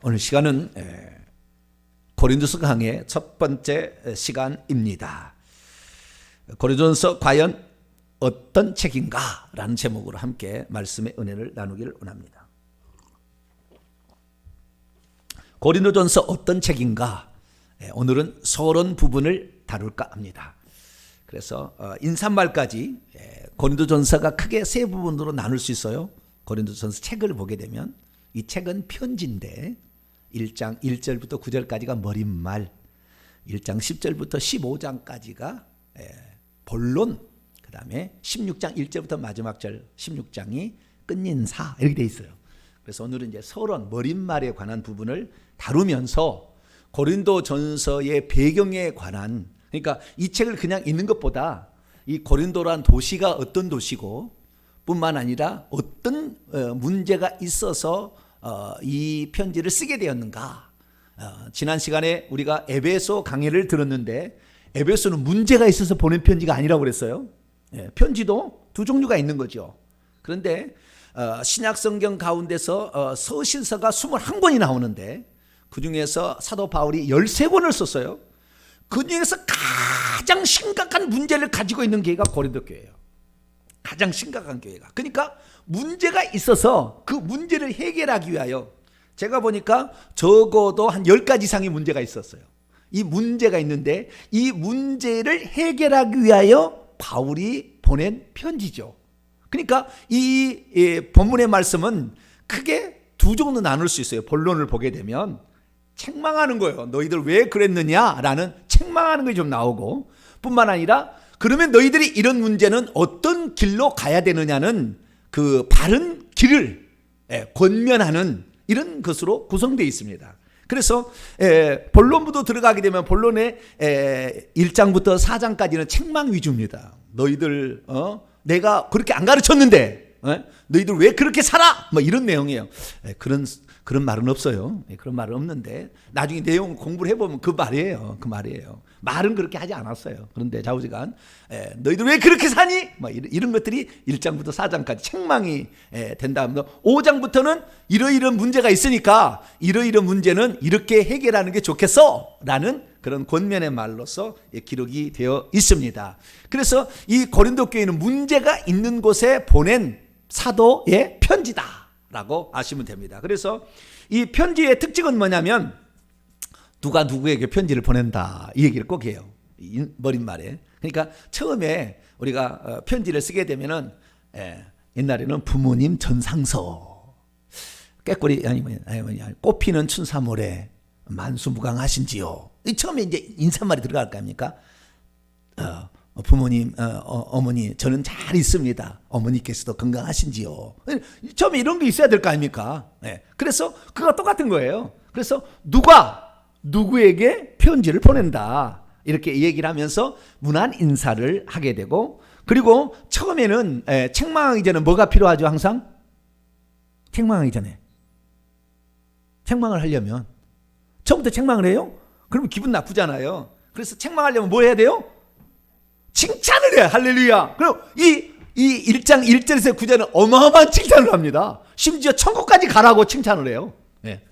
오늘 시간은 고린도서 강의 첫 번째 시간입니다. 고린도전서 과연 어떤 책인가? 라는 제목으로 함께 말씀의 은혜를 나누기를 원합니다. 고린도전서 어떤 책인가? 오늘은 서론 부분을 다룰까 합니다. 그래서 인사말까지 고린도전서가 크게 세 부분으로 나눌 수 있어요. 고린도전서 책을 보게 되면 이 책은 편지인데 1장 1절부터 9절까지가 머릿말, 1장 10절부터 15장까지가 본론, 그 다음에 16장 1절부터 마지막 절 16장이 끝인사 이렇게 돼 있어요. 그래서 오늘은 이제 서론, 머릿말에 관한 부분을 다루면서 고린도전서의 배경에 관한, 그러니까 이 책을 그냥 읽는 것보다 이 고린도란 도시가 어떤 도시고 뿐만 아니라 어떤 문제가 있어서 이 편지를 쓰게 되었는가. 지난 시간에 우리가 에베소 강의를 들었는데 에베소는 문제가 있어서 보낸 편지가 아니라고 그랬어요. 편지도 두 종류가 있는 거죠. 그런데 신약 성경 가운데서 서신서가 21권이 나오는데 그중에서 사도 바울이 13권을 썼어요. 그중에서 가장 심각한 문제를 가지고 있는 교회가 고린도 교회예요. 가장 심각한 교회가. 그러니까 문제가 있어서 그 문제를 해결하기 위하여 제가 보니까 적어도 한 10가지 이상의 문제가 있었어요. 이 문제가 있는데 이 문제를 해결하기 위하여 바울이 보낸 편지죠. 그러니까 이 본문의 말씀은 크게 두 종로 나눌 수 있어요. 본론을 보게 되면 책망하는 거예요. 너희들 왜 그랬느냐라는 책망하는 게 좀 나오고, 뿐만 아니라 그러면 너희들이 이런 문제는 어떤 길로 가야 되느냐는 그 바른 길을 권면하는 이런 것으로 구성되어 있습니다. 그래서 본론부터 들어가게 되면 본론의 1장부터 4장까지는 책망 위주입니다. 너희들 내가 그렇게 안 가르쳤는데 너희들 왜 그렇게 살아? 뭐 이런 내용이에요. 그런 말은 없어요. 그런 말은 없는데 나중에 내용 공부를 해보면 그 말이에요. 그 말이에요. 말은 그렇게 하지 않았어요. 그런데 좌우지간 너희들 왜 그렇게 사니? 뭐 이런 것들이 1장부터 4장까지 책망이 된 다음에 5장부터는 이러이런 문제가 있으니까 이러이런 문제는 이렇게 해결하는 게 좋겠어 라는 그런 권면의 말로서 기록이 되어 있습니다. 그래서 이 고린도 교회는 문제가 있는 곳에 보낸 사도의 편지다 라고 아시면 됩니다. 그래서 이 편지의 특징은 뭐냐면 누가 누구에게 편지를 보낸다 이 얘기를 꼭 해요. 머릿말에. 그러니까 처음에 우리가 편지를 쓰게 되면은 옛날에는 부모님 전상서, 꾀꼬리 아니 꽃피는 춘삼월에 만수무강하신지요. 처음에 이제 인사말이 들어갈 거 아닙니까? 부모님, 어머니, 저는 잘 있습니다. 어머니께서도 건강하신지요. 처음에 이런 게 있어야 될 거 아닙니까? 그래서 그거 똑같은 거예요. 그래서 누가 누구에게 편지를 보낸다 이렇게 얘기를 하면서 문안 인사를 하게 되고, 그리고 처음에는 책망하기 전에 뭐가 필요하죠? 항상 책망하기 전에 책망을 하려면 처음부터 책망을 해요? 그러면 기분 나쁘잖아요. 그래서 책망하려면 뭐 해야 돼요? 칭찬을 해. 할렐루야. 그리고 이 1장 1절에서 9절은 어마어마한 칭찬을 합니다. 심지어 천국까지 가라고 칭찬을 해요.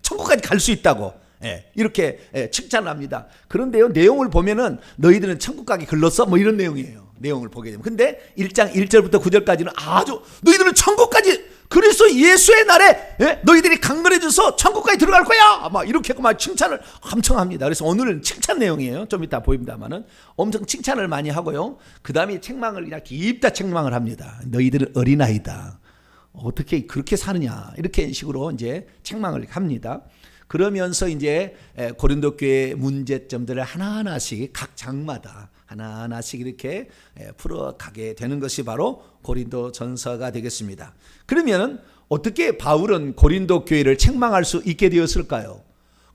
천국까지 갈 수 있다고 이렇게 칭찬을 합니다. 그런데요, 내용을 보면은 너희들은 천국 가기 글렀어? 뭐 이런 내용이에요. 내용을 보게 되면. 근데 1장 1절부터 9절까지는 아주 너희들은 천국까지 그리스도 예수의 날에 너희들이 강건해져서 천국까지 들어갈 거야. 막 이렇게 막 칭찬을 엄청 합니다. 그래서 오늘은 칭찬 내용이에요. 좀 이따 보입니다만은 엄청 칭찬을 많이 하고요. 그 다음에 책망을 그냥 깊다 책망을 합니다. 너희들은 어린아이다. 어떻게 그렇게 사느냐. 이렇게 식으로 이제 책망을 합니다. 그러면서 이제 고린도 교회의 문제점들을 하나하나씩 각 장마다 하나하나씩 이렇게 풀어가게 되는 것이 바로 고린도 전서가 되겠습니다. 그러면 어떻게 바울은 고린도 교회를 책망할 수 있게 되었을까요?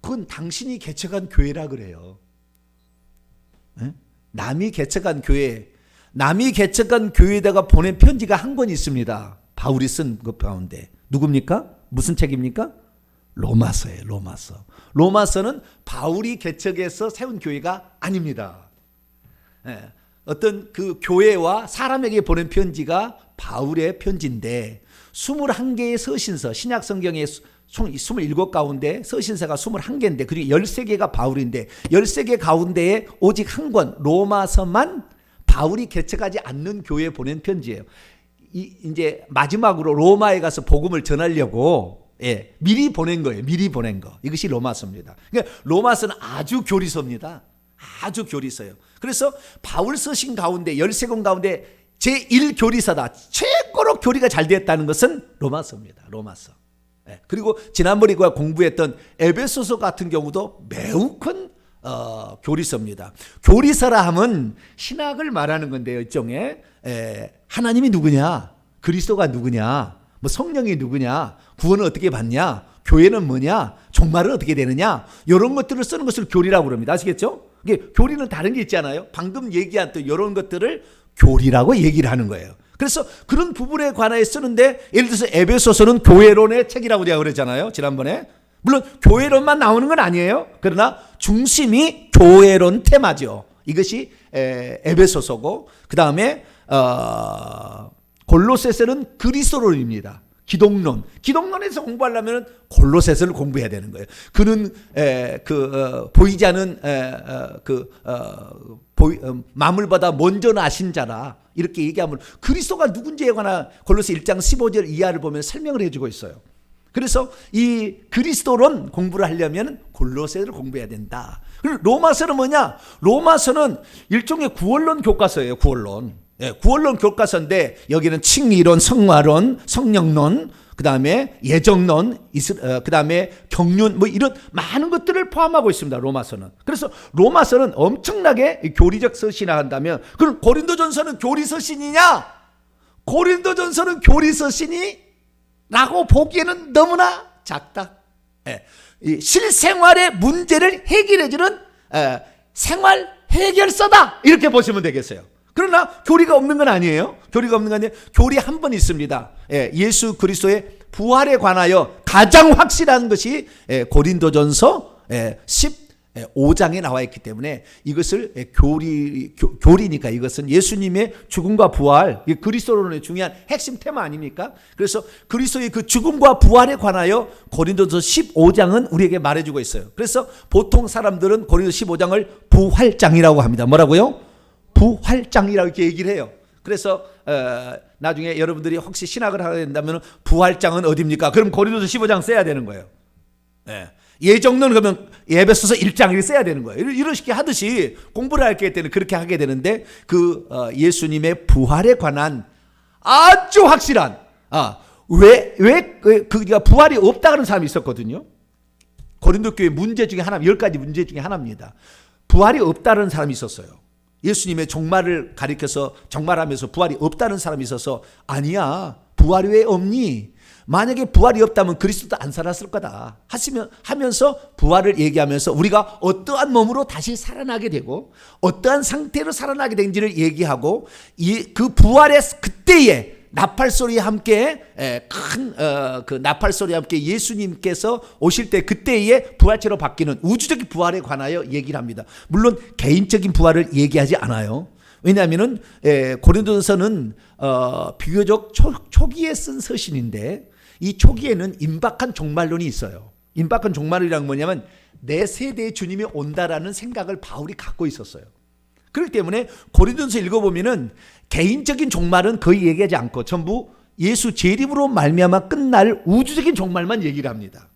그건 당신이 개척한 교회라 그래요. 남이 개척한 교회, 남이 개척한 교회에다가 보낸 편지가 한 권 있습니다. 바울이 쓴 것 가운데. 누굽니까? 무슨 책입니까? 로마서예요. 로마서. 로마서는 바울이 개척해서 세운 교회가 아닙니다. 어떤 그 교회와 사람에게 보낸 편지가 바울의 편지인데 21개의 서신서, 신약 성경의 총 27 가운데 서신서가 21개인데 그리고 13개가 바울인데 13개 가운데에 오직 한 권 로마서만 바울이 개척하지 않는 교회에 보낸 편지예요. 이제 마지막으로 로마에 가서 복음을 전하려고 미리 보낸 거예요. 미리 보낸 거. 이것이 로마서입니다. 그러니까 로마서는 아주 교리서입니다. 아주 교리서예요. 그래서 바울 서신 가운데 13권 가운데 제1교리서다. 최고로 교리가 잘 되었다는 것은 로마서입니다. 로마서. 그리고 지난번에 공부했던 에베소서 같은 경우도 매우 큰 교리서입니다. 교리서라 하면 신학을 말하는 건데요. 일종의 하나님이 누구냐, 그리스도가 누구냐, 뭐 성령이 누구냐, 구원을 어떻게 받냐, 교회는 뭐냐, 종말은 어떻게 되느냐, 이런 것들을 쓰는 것을 교리라고 그럽니다. 아시겠죠? 이게 교리는 다른 게 있잖아요. 방금 얘기한 또 이런 것들을 교리라고 얘기를 하는 거예요. 그래서 그런 부분에 관하여 쓰는데, 예를 들어서 에베소서는 교회론의 책이라고 제가 그랬잖아요. 지난번에. 물론 교회론만 나오는 건 아니에요. 그러나 중심이 교회론 테마죠. 이것이 에베소서고, 그 다음에 골로새서는 그리스도론입니다. 기독론. 기독론에서 공부하려면 골로새서를 공부해야 되는 거예요. 그는 보이지 않은 마음을 받아 먼저 나신 자라. 이렇게 얘기하면 그리스도가 누군지에 관한 골로새 1장 15절 이하를 보면 설명을 해주고 있어요. 그래서 이 그리스도론 공부를 하려면 골로새를 공부해야 된다. 그리고 로마서는 뭐냐? 로마서는 일종의 구원론 교과서예요. 구원론 교과서인데 여기는 칭의론, 성화론, 성령론, 그 다음에 예정론, 그 다음에 경륜, 뭐 이런 많은 것들을 포함하고 있습니다. 로마서는. 그래서 로마서는 엄청나게 교리적 서신이라 한다면, 그럼 고린도전서는 교리서신이냐? 고린도전서는 교리서신이? 라고 보기에는 너무나 작다. 이 실생활의 문제를 해결해주는 생활 해결서다. 이렇게 보시면 되겠어요. 그러나 교리가 없는 건 아니에요. 교리가 없는 건 아니에요. 교리 한 번 있습니다. 예수 그리스도의 부활에 관하여 가장 확실한 것이 고린도전서 15장에 나와 있기 때문에 이것을 교리니까 이것은 예수님의 죽음과 부활, 그리스도론의 중요한 핵심 테마 아닙니까? 그래서 그리스도의 그 죽음과 부활에 관하여 고린도전서 15장은 우리에게 말해주고 있어요. 그래서 보통 사람들은 고린도전서 15장을 부활장이라고 합니다. 뭐라고요? 부활장이라고 이렇게 얘기를 해요. 그래서 나중에 여러분들이 혹시 신학을 하게 된다면 부활장은 어디입니까? 그럼 고린도서 15장 써야 되는 거예요. 예정론 그러면 에베소서 1장 이렇게 써야 되는 거예요. 이런 식의 하듯이 공부를 할 때는 그렇게 하게 되는데 예수님의 부활에 관한 아주 확실한 그가 부활이 없다는 사람이 있었거든요. 고린도 교회 문제 중에 하나, 10가지 문제 중에 하나입니다. 부활이 없다는 사람이 있었어요. 예수님의 종말을 가리켜서 종말하면서 부활이 없다는 사람이 있어서 아니야, 부활이 왜 없니? 만약에 부활이 없다면 그리스도도 안 살았을 거다 하면서 부활을 얘기하면서 우리가 어떠한 몸으로 다시 살아나게 되고 어떠한 상태로 살아나게 된지를 얘기하고 그 부활의 그때에 나팔소리와 함께 그 나팔소리와 함께 예수님께서 오실 때 그때에 부활체로 바뀌는 우주적인 부활에 관하여 얘기를 합니다. 물론 개인적인 부활을 얘기하지 않아요. 왜냐하면은 고린도전서는 비교적 초기에 쓴 서신인데 이 초기에는 임박한 종말론이 있어요. 임박한 종말이란 뭐냐면 내 세대에 주님이 온다라는 생각을 바울이 갖고 있었어요. 그렇기 때문에 고린도전서 읽어보면은 개인적인 종말은 거의 얘기하지 않고 전부 예수 재림으로 말미암아 끝날 우주적인 종말만 얘기를 합니다.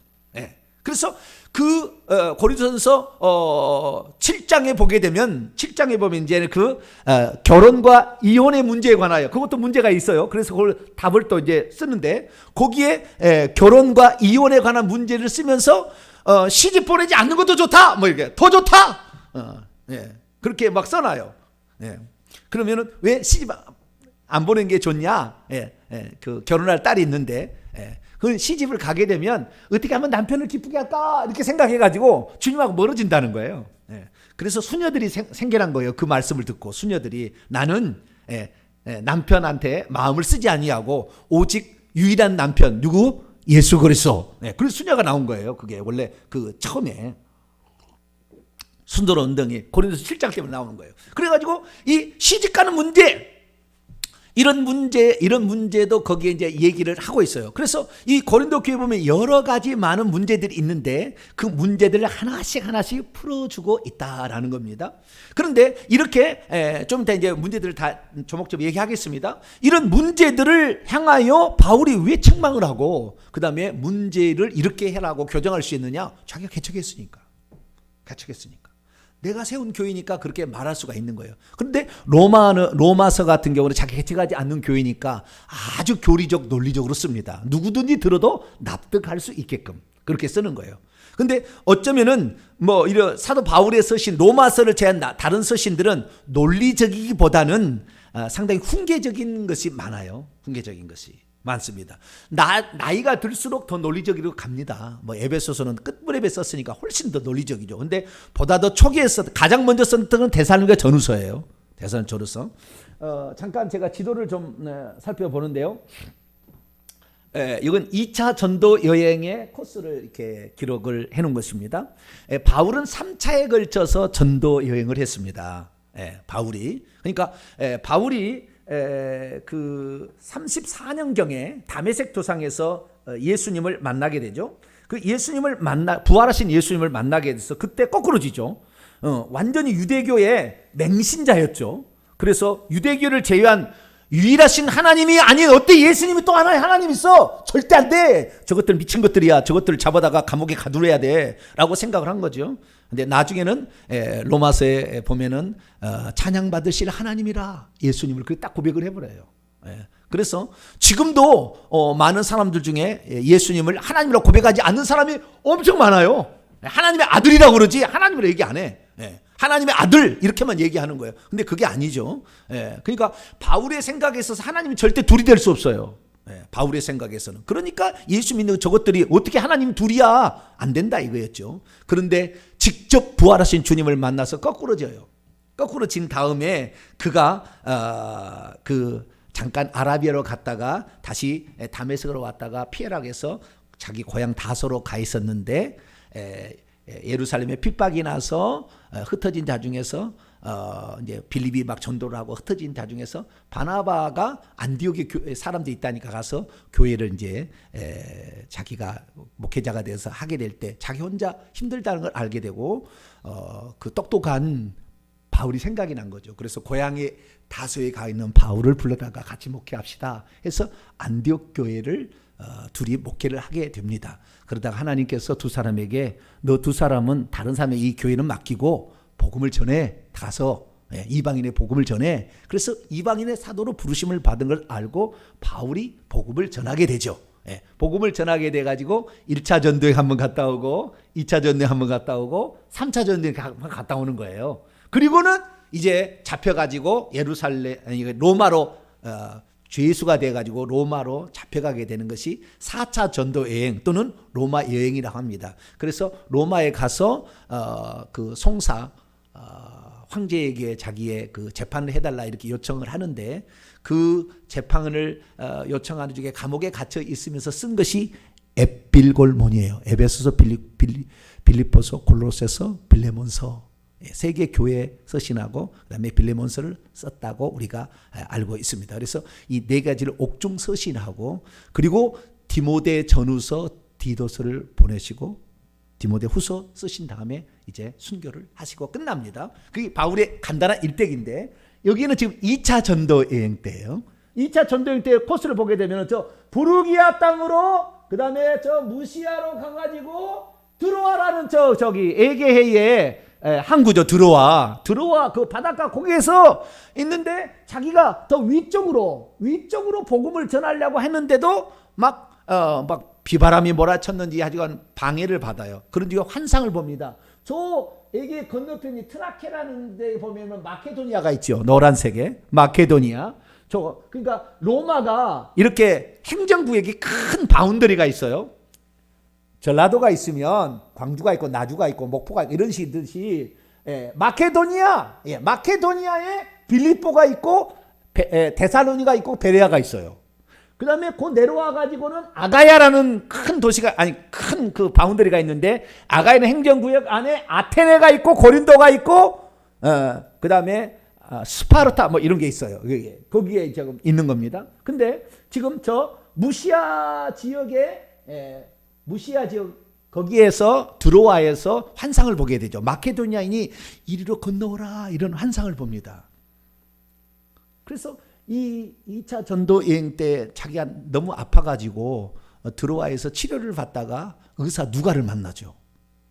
그래서 고린도전서 7장에 보게 되면 7장에 보면 이제 결혼과 이혼의 문제에 관하여 그것도 문제가 있어요. 그래서 그걸 답을 또 이제 쓰는데 거기에 결혼과 이혼에 관한 문제를 쓰면서 시집 보내지 않는 것도 좋다. 뭐 이렇게 더 좋다. 그렇게 막 써놔요. 그러면은 왜 시집 안 보내는 게 좋냐? 그 결혼할 딸이 있는데. 그 시집을 가게 되면 어떻게 하면 남편을 기쁘게 할까 이렇게 생각해가지고 주님하고 멀어진다는 거예요. 그래서 수녀들이 생겨난 거예요. 그 말씀을 듣고 수녀들이 나는 남편한테 마음을 쓰지 아니하고 오직 유일한 남편 누구? 예수 그리스도. 그래서 수녀가 나온 거예요. 그게 원래 그 처음에 순도로 운동이 고린도서 7장 때문에 나오는 거예요. 그래가지고 이 시집가는 문제, 이런 문제도 거기에 이제 얘기를 하고 있어요. 그래서 이 고린도 교회 보면 여러 가지 많은 문제들이 있는데 그 문제들을 하나씩 풀어주고 있다라는 겁니다. 그런데 이렇게 좀 이따 이제 문제들을 다 조목조목 얘기하겠습니다. 이런 문제들을 향하여 바울이 왜 책망을 하고 그 다음에 문제를 이렇게 해라고 교정할 수 있느냐? 자기가 개척했으니까. 내가 세운 교회니까 그렇게 말할 수가 있는 거예요. 그런데 로마서 같은 경우는 자기 개척하지 않는 교회니까 아주 교리적 논리적으로 씁니다. 누구든지 들어도 납득할 수 있게끔 그렇게 쓰는 거예요. 근데 어쩌면은 이런 사도 바울의 서신 로마서를 제한 다른 서신들은 논리적이기보다는 상당히 훈계적인 것이 많아요. 훈계적인 것이 많습니다. 나이가 들수록 더 논리적으로 갑니다. 에베소서는 끝무렵에 썼으니까 훨씬 더 논리적이죠. 근데 보다 더 초기에 가장 먼저 썼던 건 데살로니가 전후서예요. 데살로니가 전후서. 잠깐 제가 지도를 좀 살펴보는데요. 이건 2차 전도 여행의 코스를 이렇게 기록을 해놓은 것입니다. 바울은 3차에 걸쳐서 전도 여행을 했습니다. 바울이. 그러니까 바울이 그 34년경에 다메섹 도상에서 예수님을 만나게 되죠. 그 부활하신 예수님을 만나게 돼서 그때 거꾸로지죠. 완전히 유대교의 맹신자였죠. 그래서 유대교를 제외한 유일하신 하나님이 아닌 어때 예수님이 또 하나의 하나님 있어? 절대 안 돼. 저것들 미친 것들이야. 저것들을 잡아다가 감옥에 가두려야 돼. 라고 생각을 한 거죠. 근데 나중에는 로마서에 보면은 찬양받으실 하나님이라 예수님을 그렇게 딱 고백을 해버려요. 그래서 지금도 많은 사람들 중에 예수님을 하나님이라고 고백하지 않는 사람이 엄청 많아요. 하나님의 아들이라고 그러지 하나님으로 얘기 안 해. 하나님의 아들 이렇게만 얘기하는 거예요. 근데 그게 아니죠. 그러니까 바울의 생각에 있어서 하나님이 절대 둘이 될 수 없어요. 바울의 생각에서는. 그러니까 예수 믿는 저것들이 어떻게 하나님 둘이야? 안 된다 이거였죠. 그런데 직접 부활하신 주님을 만나서 거꾸로져요. 거꾸로진 다음에 그가 잠깐 아라비아로 갔다가 다시 다메섹으로 왔다가 피에락에서 자기 고향 다소로 가 있었는데 예루살렘에 핍박이 나서 흩어진 자 중에서 이제 빌립이 막 전도를 하고 흩어진 자 중에서 바나바가 안디옥에 사람들이 있다니까 가서 교회를 이제 자기가 목회자가 돼서 하게 될 때 자기 혼자 힘들다는 걸 알게 되고 그 똑똑한 바울이 생각이 난 거죠. 그래서 고향에 다소에 가 있는 바울을 불러다가 같이 목회합시다 해서 안디옥 교회를 둘이 목회를 하게 됩니다. 그러다가 하나님께서 두 사람에게 너 두 사람은 다른 사람의 이 교회는 맡기고 복음을 전해 가서 이방인의 복음을 전해. 그래서 이방인의 사도로 부르심을 받은 걸 알고 바울이 복음을 전하게 되죠. 복음을 전하게 돼가지고 1차 전도에 한번 갔다 오고 2차 전도에 한번 갔다 오고 3차 전도에 한번 갔다 오는 거예요. 그리고는 이제 잡혀가지고 로마로 죄수가 돼가지고 로마로 잡혀가게 되는 것이 4차 전도 여행 또는 로마 여행이라고 합니다. 그래서 로마에 가서 그 송사 황제에게 자기의 그 재판을 해달라 이렇게 요청을 하는데 그 재판을 요청하는 중에 감옥에 갇혀 있으면서 쓴 것이 에필골몬이에요. 에베소서, 빌립보서, 골로새서, 빌레몬서. 세 개 교회 서신하고 그다음에 빌레몬서를 썼다고 우리가 알고 있습니다. 그래서 이 네 가지를 옥중 서신하고 그리고 디모데 전후서, 디도서를 보내시고 디모데 후서 쓰신 다음에 이제 순교를 하시고 끝납니다. 그게 바울의 간단한 일대기인데 여기는 지금 2차 전도 여행 때예요. 2차 전도 여행 때 코스를 보게 되면 저 부르기아 땅으로 그다음에 저 무시아로 가가지고 드로아라는 저기 에게해의 항구죠. 드로아 그 바닷가 거기에서 있는데 자기가 더 위쪽으로 복음을 전하려고 했는데도 막 비바람이 몰아쳤는지 하여간 방해를 받아요. 그런 뒤에 환상을 봅니다. 저 에게 건너편이 트라케라는 데 보면 마케도니아가 있죠. 노란색에 마케도니아. 그러니까 로마가 이렇게 행정구역이 큰 바운더리가 있어요. 전라도가 있으면 광주가 있고 나주가 있고 목포가 있고 이런 식이듯이 마케도니아에 빌립보가 있고 데살로니가 있고 베레아가 있어요. 그 다음에 곧 내려와 가지고는 아가야라는 큰 도시가 큰 그 바운더리가 있는데 아가야는 행정구역 안에 아테네가 있고 고린도가 있고 그 다음에 스파르타 뭐 이런 게 있어요. 거기에 지금 있는 겁니다. 근데 지금 저 무시아 지역 거기에서 드로아에서 환상을 보게 되죠. 마케도니아인이 이리로 건너오라 이런 환상을 봅니다. 그래서 이 2차 전도 여행 때 자기가 너무 아파가지고 드로아에서 치료를 받다가 의사 누가를 만나죠.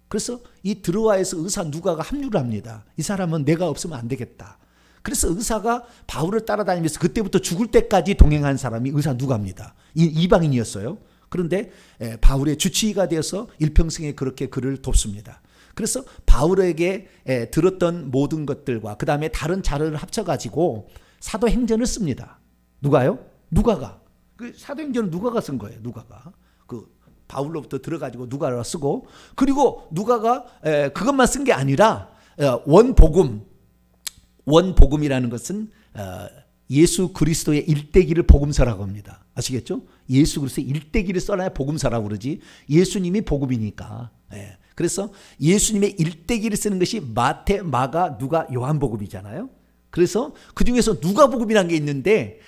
그래서 이 드로아에서 의사 누가가 합류를 합니다. 이 사람은 내가 없으면 안 되겠다. 그래서 의사가 바울을 따라다니면서 그때부터 죽을 때까지 동행한 사람이 의사 누가입니다. 이방인이었어요. 그런데 바울의 주치의가 되어서 일평생에 그렇게 그를 돕습니다. 그래서 바울에게 들었던 모든 것들과 그 다음에 다른 자료를 합쳐가지고 사도행전을 씁니다. 누가요? 누가가. 그 사도행전은 누가가 쓴 거예요. 누가가. 그 바울로부터 들어가지고 누가를 쓰고, 그리고 누가가 그것만 쓴 게 아니라 원복음이라는 것은 예수 그리스도의 일대기를 복음서라고 합니다. 아시겠죠? 예수 그리스도의 일대기를 써놔야 복음서라고 그러지. 예수님이 복음이니까. 그래서 예수님의 일대기를 쓰는 것이 마태, 마가, 누가, 요한복음이잖아요. 그래서 그 중에서 누가복음이라는 게 있는데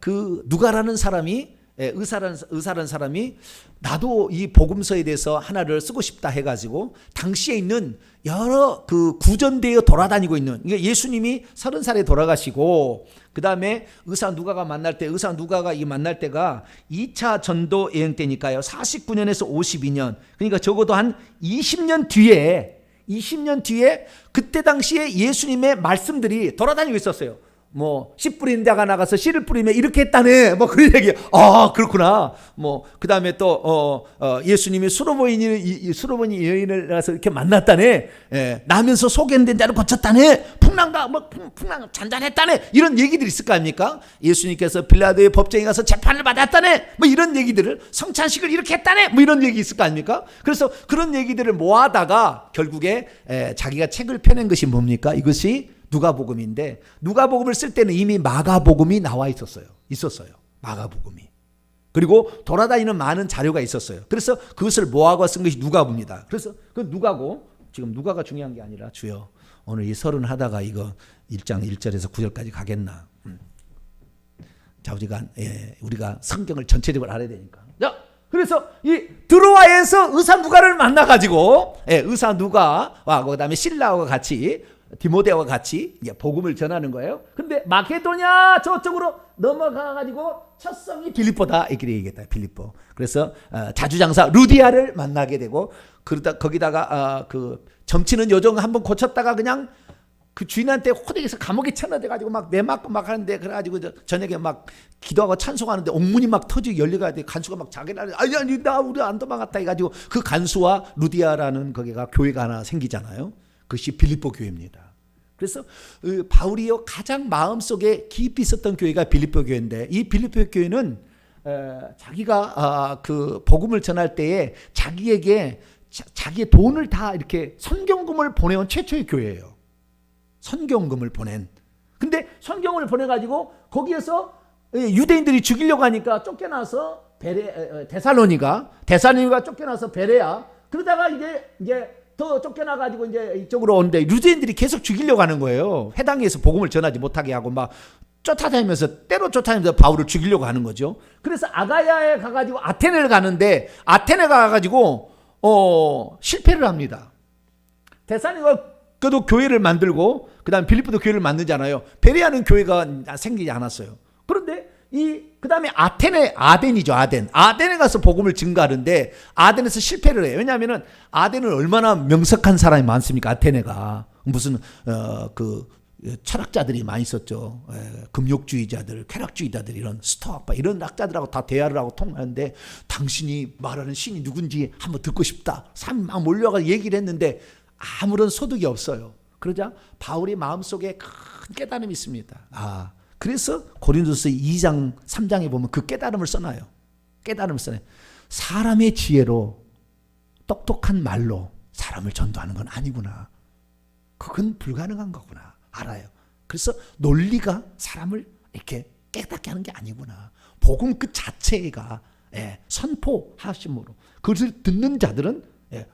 그 누가라는 사람이 의사라는 사람이 나도 이 복음서에 대해서 하나를 쓰고 싶다 해가지고 당시에 있는 여러 그 구전되어 돌아다니고 있는, 예수님이 30살에 돌아가시고 그 다음에 의사 누가가 만날 때가 2차 전도 여행 때니까요. 49년에서 52년, 그러니까 적어도 한 20년 뒤에 그때 당시에 예수님의 말씀들이 돌아다니고 있었어요. 뭐 씨 뿌린 자가 나가서 씨를 뿌리면 이렇게 했다네. 뭐 그런 얘기. 아, 그렇구나. 뭐 그다음에 또 예수님이 수로보니 여인을 가서 이렇게 만났다네. 나면서 소견된 자를 고쳤다네. 풍랑가 뭐 풍랑 잔잔했다네. 이런 얘기들이 있을 거 아닙니까? 예수님께서 빌라도의 법정에 가서 재판을 받았다네. 뭐 이런 얘기들을, 성찬식을 이렇게 했다네. 뭐 이런 얘기 있을 거 아닙니까? 그래서 그런 얘기들을 모아다가 결국에 자기가 책을 펴낸 것이 뭡니까? 이것이 누가복음인데, 누가복음을 쓸 때는 이미 마가복음이 나와 있었어요. 마가복음이. 그리고 돌아다니는 많은 자료가 있었어요. 그래서 그것을 모아서 쓴 것이 누가복음입니다. 그래서 그 누가고, 지금 누가가 중요한 게 아니라 주여 오늘 이 서른 하다가 이거 1장 1절에서 9절까지 가겠나. 자우지간 우리가 성경을 전체적으로 알아야 되니까. 자, 그래서 이 드로아에서 의사 누가를 만나가지고 의사 누가와 그다음에 실라와 같이, 디모데와 같이 복음을 전하는 거예요. 근데 마케도냐 저쪽으로 넘어가가지고 첫 성이 빌립보다 이렇게 얘기했다. 빌립보. 그래서 자주장사 루디아를 만나게 되고, 그러다 거기다가 그 점치는 요정 한번 고쳤다가 그냥 그 주인한테 호되게서 감옥에 쳐넣어가지고 막 매맞고 막 하는데, 그래가지고 저녁에 막 기도하고 찬송하는데 옥문이 막 터지고 열려가지고 간수가 막 자기를 아니 나 우리 안 도망갔다 해가지고 그 간수와 루디아라는 거기가 교회가 하나 생기잖아요. 그것이 빌립보 교회입니다. 그래서 바울이요 가장 마음속에 깊이 있었던 교회가 빌립보 교회인데, 이 빌립보 교회는 자기가 그 복음을 전할 때에 자기에게 자기의 돈을 다 이렇게 선경금을 보내온 최초의 교회예요. 선경금을 보낸. 근데 선경을 보내가지고 거기에서 유대인들이 죽이려고 하니까 쫓겨나서 데살로니가 쫓겨나서 베레아, 그러다가 이제 더 쫓겨나가지고 이제 이쪽으로 오는데 유대인들이 계속 죽이려고 하는 거예요. 회당에서 복음을 전하지 못하게 하고 막 때로 쫓아다니면서 바울을 죽이려고 하는 거죠. 그래서 아가야에 가가지고 아테네를 가는데, 아테네 가가지고 실패를 합니다. 데살로니가도 교회를 만들고 그다음 빌립보도 교회를 만들잖아요. 베레아는 교회가 생기지 않았어요. 그런데 그다음에 아덴이죠. 아덴에 가서 복음을 증거하는데 아덴에서 실패를 해요. 왜냐하면은 아덴은 얼마나 명석한 사람이 많습니까? 아테네가 무슨 그 철학자들이 많이 있었죠. 금욕주의자들, 쾌락주의자들, 이런 스토아 이런 학자들하고 다 대화를 하고 통하는데, 당신이 말하는 신이 누군지 한번 듣고 싶다. 사람이 막 몰려가 얘기를 했는데 아무런 소득이 없어요. 그러자 바울의 마음속에 큰 깨달음이 있습니다. 그래서 고린도서 2장 3장에 보면 그 깨달음을 써놔요. 사람의 지혜로, 똑똑한 말로 사람을 전도하는 건 아니구나. 그건 불가능한 거구나. 알아요. 그래서 논리가 사람을 이렇게 깨닫게 하는 게 아니구나. 복음 그 자체가 선포하심으로 그것을 듣는 자들은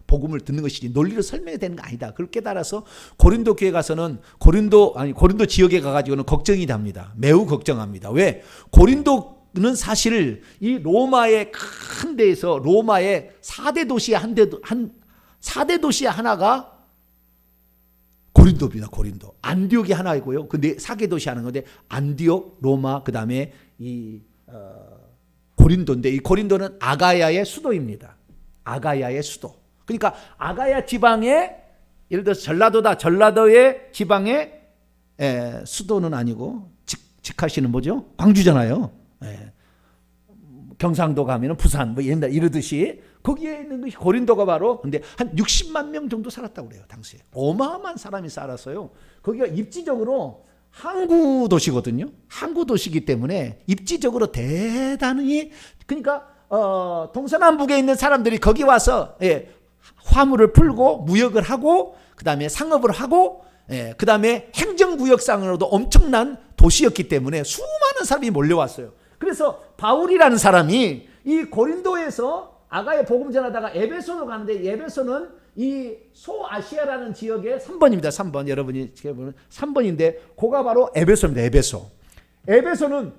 복음을 듣는 것이지 논리로 설명이 되는 거 아니다. 그걸 깨달아서 고린도 교회 가서는 고린도 지역에 가가지고는 걱정이 됩니다. 매우 걱정합니다. 왜? 고린도는 사실 이 로마의 큰 데에서 로마의 4대 도시 4대 도시 하나가 고린도입니다. 고린도. 안디옥이 하나이고요. 근데 4개 도시 하는 건데 안디옥, 로마, 그다음에 이 고린도인데 이 고린도는 아가야의 수도입니다. 아가야의 수도. 그러니까 아가야 지방에 예를 들어서 전라도다. 전라도의 지방의 수도는 아니고 직하시는 뭐죠? 광주잖아요. 경상도 가면은 부산 뭐 옛날 이러듯이 거기에 있는 것이 고린도가 바로 근데 한 60만 명 정도 살았다고 그래요. 당시에. 어마어마한 사람이 살았어요. 거기가 입지적으로 항구 도시거든요. 항구 도시이기 때문에 입지적으로 대단히 그러니까 동서남북에 있는 사람들이 거기 와서 화물을 풀고 무역을 하고 그다음에 상업을 하고 그다음에 행정구역상으로도 엄청난 도시였기 때문에 수많은 사람이 몰려왔어요. 그래서 바울이라는 사람이 이 고린도에서 아가야 복음 전하다가 에베소로 가는데 에베소는 이 소아시아라는 지역의 3번입니다. 3번. 여러분이 보면 3번인데 그가 바로 에베소입니다. 에베소. 에베소는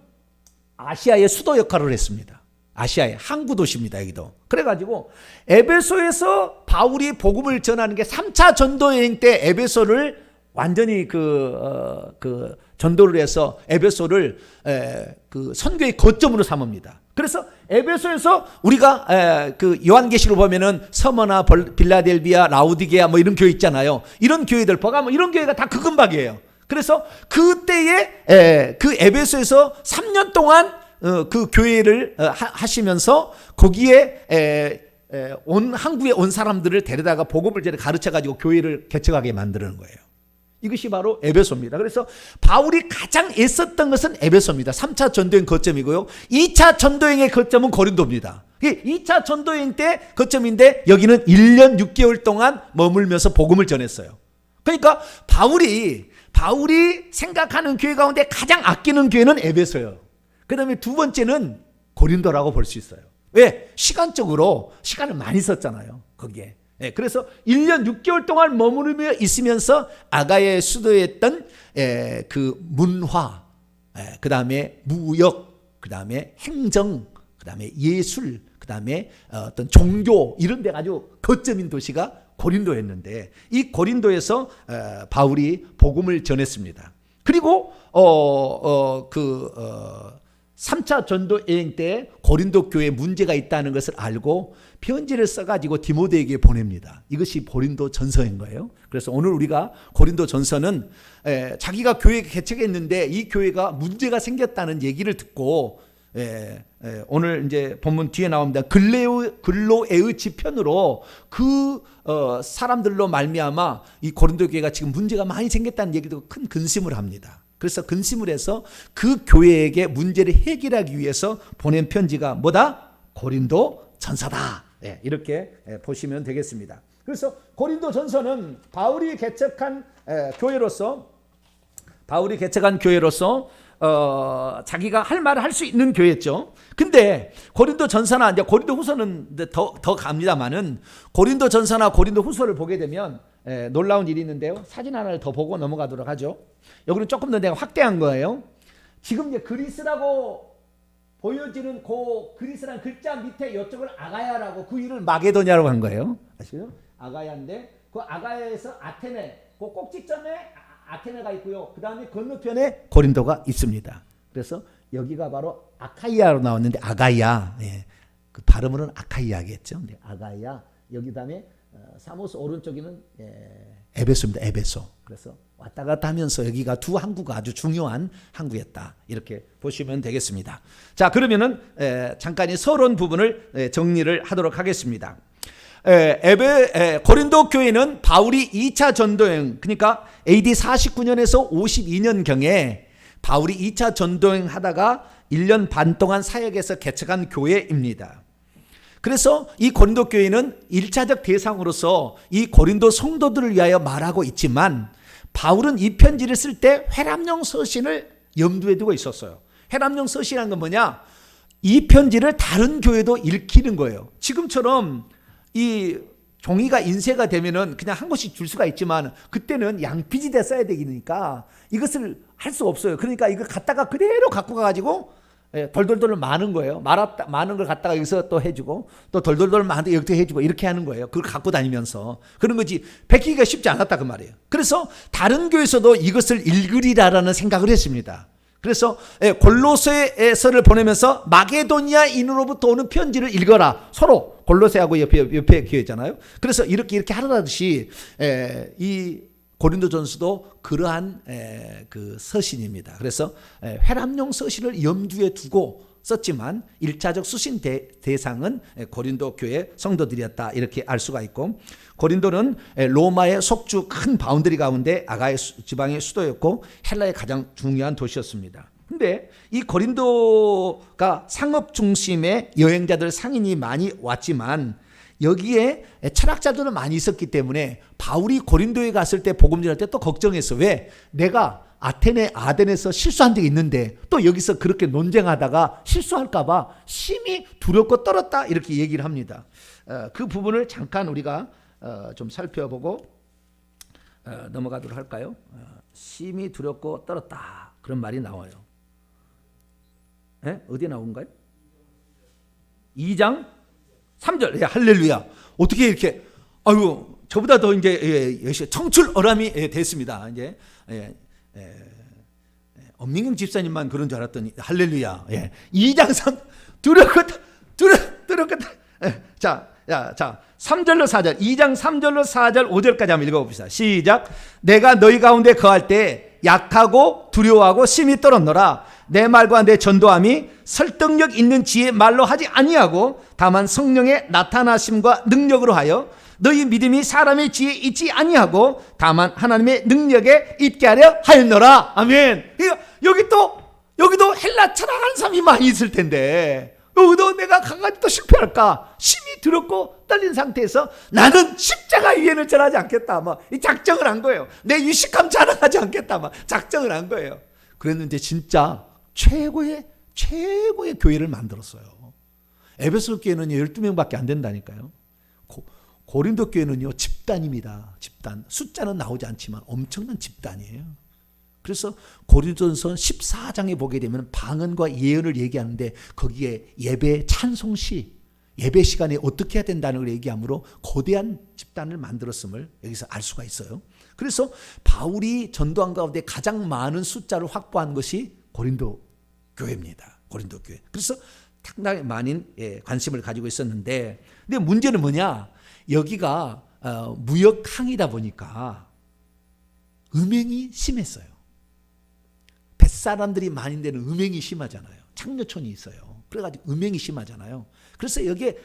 아시아의 수도 역할을 했습니다. 아시아의 항구 도시입니다. 여기도. 그래가지고 에베소에서 바울이 복음을 전하는 게 3차 전도 여행 때 에베소를 완전히 전도를 해서 에베소를 그 선교의 거점으로 삼습니다. 그래서 에베소에서 우리가 그 요한계시록 보면은 서머나 빌라델비아, 라우디게아 뭐 이런 교회 있잖아요. 이런 교회들 버가모 이런 교회가 다 그 근방이에요. 그래서 그때에 그 에베소에서 3년 동안 그 교회를 하시면서 거기에 온 한국에 온 사람들을 데려다가 복음을 가르쳐 가지고 교회를 개척하게 만드는 거예요. 이것이 바로 에베소입니다. 그래서 바울이 가장 애썼던 것은 에베소입니다. 3차 전도행 거점이고요. 2차 전도행의 거점은 고린도입니다. 2차 전도행 때 거점인데 여기는 1년 6개월 동안 머물면서 복음을 전했어요. 그러니까 바울이 생각하는 교회 가운데 가장 아끼는 교회는 에베소예요. 그 다음에 두 번째는 고린도라고 볼 수 있어요. 왜? 시간적으로 시간을 많이 썼잖아요. 거기에. 그래서 1년 6개월 동안 머무르며 있으면서 아가야의 수도였던 그 문화, 그 다음에 무역, 그 다음에 행정, 그 다음에 예술, 그 다음에 어떤 종교 이런 데가 아주 거점인 도시가 고린도였는데 이 고린도에서 바울이 복음을 전했습니다. 그리고 3차 전도 여행 때 고린도 교회에 문제가 있다는 것을 알고 편지를 써가지고 디모데에게 보냅니다. 이것이 고린도 전서인 거예요. 그래서 오늘 우리가 고린도 전서는 자기가 교회 개척했는데 이 교회가 문제가 생겼다는 얘기를 듣고 오늘 이제 본문 뒤에 나옵니다. 글로에의 지편으로 그 사람들로 말미암아 이 고린도 교회가 지금 문제가 많이 생겼다는 얘기를 듣고 큰 근심을 합니다. 그래서 근심을 해서 그 교회에게 문제를 해결하기 위해서 보낸 편지가 뭐다? 고린도 전서다. 이렇게 보시면 되겠습니다. 그래서 고린도 전서는 바울이 개척한 교회로서 자기가 할 말을 할 수 있는 교회였죠. 근데 고린도 전서나 이제 고린도 후서는 더 갑니다만은 고린도 전서나 고린도 후서를 보게 되면 놀라운 일이 있는데요. 사진 하나를 더 보고 넘어가도록 하죠. 여기는 조금 더 내가 확대한 거예요. 지금 이제 그리스라고 보여지는 그 그리스라는 글자 밑에 이쪽을 아가야라고 그 이름을 마게도냐라고 한 거예요. 아시죠? 아가야인데 그 아가야에서 아테네 그 꼭지점에 아테네가 있고요. 그 다음에 건너편에 고린도가 있습니다. 그래서 여기가 바로 아카이아로 나왔는데 아가야, 그 발음으로는 아카이아겠죠. 근데 아가야 여기 다음에 사모스 오른쪽에는 에베소입니다. 에베소. 그래서 왔다 갔다 하면서 여기가 두 항구가 아주 중요한 항구였다. 이렇게 보시면 되겠습니다. 자, 그러면은 잠깐 이 서론 부분을 정리를 하도록 하겠습니다. 고린도 교회는 바울이 2차 전도여행, 그러니까 AD 49년에서 52년경에 바울이 2차 전도여행 하다가 1년 반 동안 사역에서 개척한 교회입니다. 그래서 이 고린도 교회는 1차적 대상으로서 이 고린도 성도들을 위하여 말하고 있지만 바울은 이 편지를 쓸 때 회람용 서신을 염두에 두고 있었어요. 회람용 서신이라는 건 뭐냐? 이 편지를 다른 교회도 읽히는 거예요. 지금처럼 이 종이가 인쇄가 되면은 그냥 한 곳씩 줄 수가 있지만 그때는 양피지대 써야 되니까 이것을 할 수 없어요. 그러니까 이거 갖다가 그대로 갖고 가가지고 돌돌돌 마는 거예요. 많은 걸 갖다가 여기서 또 해주고 또 돌돌돌 마는 여기도 해주고 이렇게 하는 거예요. 그걸 갖고 다니면서 그런 거지 베끼기가 쉽지 않았다 그 말이에요. 그래서 다른 교회에서도 이것을 읽으리라라는 생각을 했습니다. 그래서 골로새서를 보내면서 마게도니아인으로부터 오는 편지를 읽어라. 서로 골로새하고 옆에 교회잖아요. 그래서 이렇게 하라듯이 이 고린도전서도 그러한 그 서신입니다. 그래서 회람용 서신을 염두에 두고 썼지만 1차적 수신 대상은 고린도 교회 성도들이었다 이렇게 알 수가 있고, 고린도는 로마의 속주 큰 바운더리 가운데 아가야 지방의 수도였고 헬라의 가장 중요한 도시였습니다. 근데 이 고린도가 상업 중심의 여행자들 상인이 많이 왔지만 여기에 철학자들은 많이 있었기 때문에 바울이 고린도에 갔을 때 복음 전할 때 또 걱정했어. 왜? 내가 아덴에서 실수한 적이 있는데 또 여기서 그렇게 논쟁하다가 실수할까 봐 심히 두렵고 떨었다 이렇게 얘기를 합니다. 그 부분을 잠깐 우리가 좀 살펴보고 넘어가도록 할까요? 심히 두렵고 떨었다 그런 말이 나와요. 어디에 나온가요? 2장 3절. 할렐루야. 어떻게 이렇게 아이고 저보다 더 이제 청출어람이 됐습니다. 이제 엄민경 집사님만 그런 줄 알았더니 할렐루야. 2장 3 두렵겠다. 자 3절로 4절 2장 3절로 4절 5절까지 한번 읽어봅시다. 시작. 내가 너희 가운데 거할 때 약하고 두려워하고 심히 떨었노라. 내 말과 내 전도함이 설득력 있는 지혜 말로 하지 아니하고 다만 성령의 나타나심과 능력으로 하여 너희 믿음이 사람의 지혜에 있지 아니하고 다만 하나님의 능력에 있게 하려 하였노라. 아멘. 여기도 헬라 철학하는 사람이 많이 있을 텐데 여기도 내가 가가지고 또 실패할까 심히 두렵고 떨린 상태에서 나는 십자가 위에는 절하지 않겠다 이 작정을 한 거예요. 내 유식함 자랑하지 않겠다 작정을 한 거예요. 그랬는데 진짜 최고의 교회를 만들었어요. 에베소 교회는 12명밖에 안 된다니까요. 고린도 교회는요 집단입니다. 집단. 숫자는 나오지 않지만 엄청난 집단이에요. 그래서 고린도전서 14장에 보게 되면 방언과 예언을 얘기하는데 거기에 예배 찬송시, 예배 시간에 어떻게 해야 된다는 걸 얘기하므로 거대한 집단을 만들었음을 여기서 알 수가 있어요. 그래서 바울이 전도한 가운데 가장 많은 숫자를 확보한 것이 고린도 교회입니다. 고린도 교회. 그래서 상당히 많은 관심을 가지고 있었는데, 근데 문제는 뭐냐? 여기가 무역항이다 보니까 음행이 심했어요. 뱃사람들이 많은 데는 음행이 심하잖아요. 창녀촌이 있어요. 그래가지고 음행이 심하잖아요. 그래서 여기에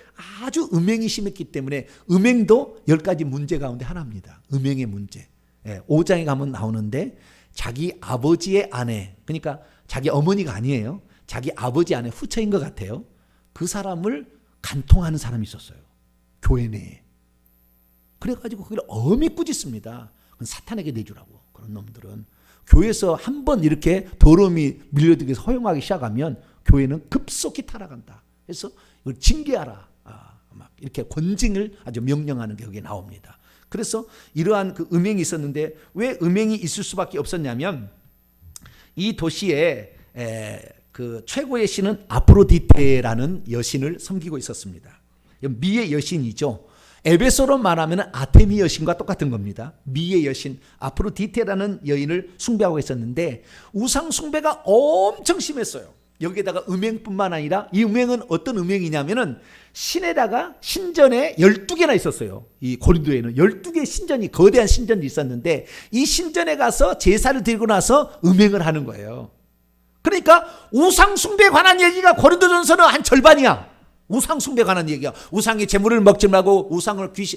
아주 음행이 심했기 때문에 음행도 10가지 문제 가운데 하나입니다. 음행의 문제. 5장에 가면 나오는데 자기 아버지의 아내, 그러니까 자기 어머니가 아니에요. 자기 아버지 아내 후처인 것 같아요. 그 사람을 간통하는 사람이 있었어요. 교회 내에. 그래가지고 그걸 엄히 꾸짖습니다. 그건 사탄에게 내주라고. 그런 놈들은. 교회에서 한번 이렇게 더러움이 밀려들기 허용하기 시작하면 교회는 급속히 타락한다. 그래서 이걸 징계하라. 막 이렇게 권징을 아주 명령하는 게 여기에 나옵니다. 그래서 이러한 그 음행이 있었는데 왜 음행이 있을 수밖에 없었냐면 이 도시에 그 최고의 신은 아프로디테라는 여신을 섬기고 있었습니다. 미의 여신이죠. 에베소로 말하면 아테미 여신과 똑같은 겁니다. 미의 여신 아프로디테라는 여인을 숭배하고 있었는데 우상 숭배가 엄청 심했어요. 여기에다가 음행뿐만 아니라 이 음행은 어떤 음행이냐면은 신에다가 신전에 12개나 있었어요. 이 고린도에는 12개의 신전이 거대한 신전이 있었는데 이 신전에 가서 제사를 드리고 나서 음행을 하는 거예요. 그러니까 우상 숭배에 관한 얘기가 고린도전서는 한 절반이야. 우상 숭배에 관한 얘기야. 우상의 제물을 먹지 말고 우상을 고린도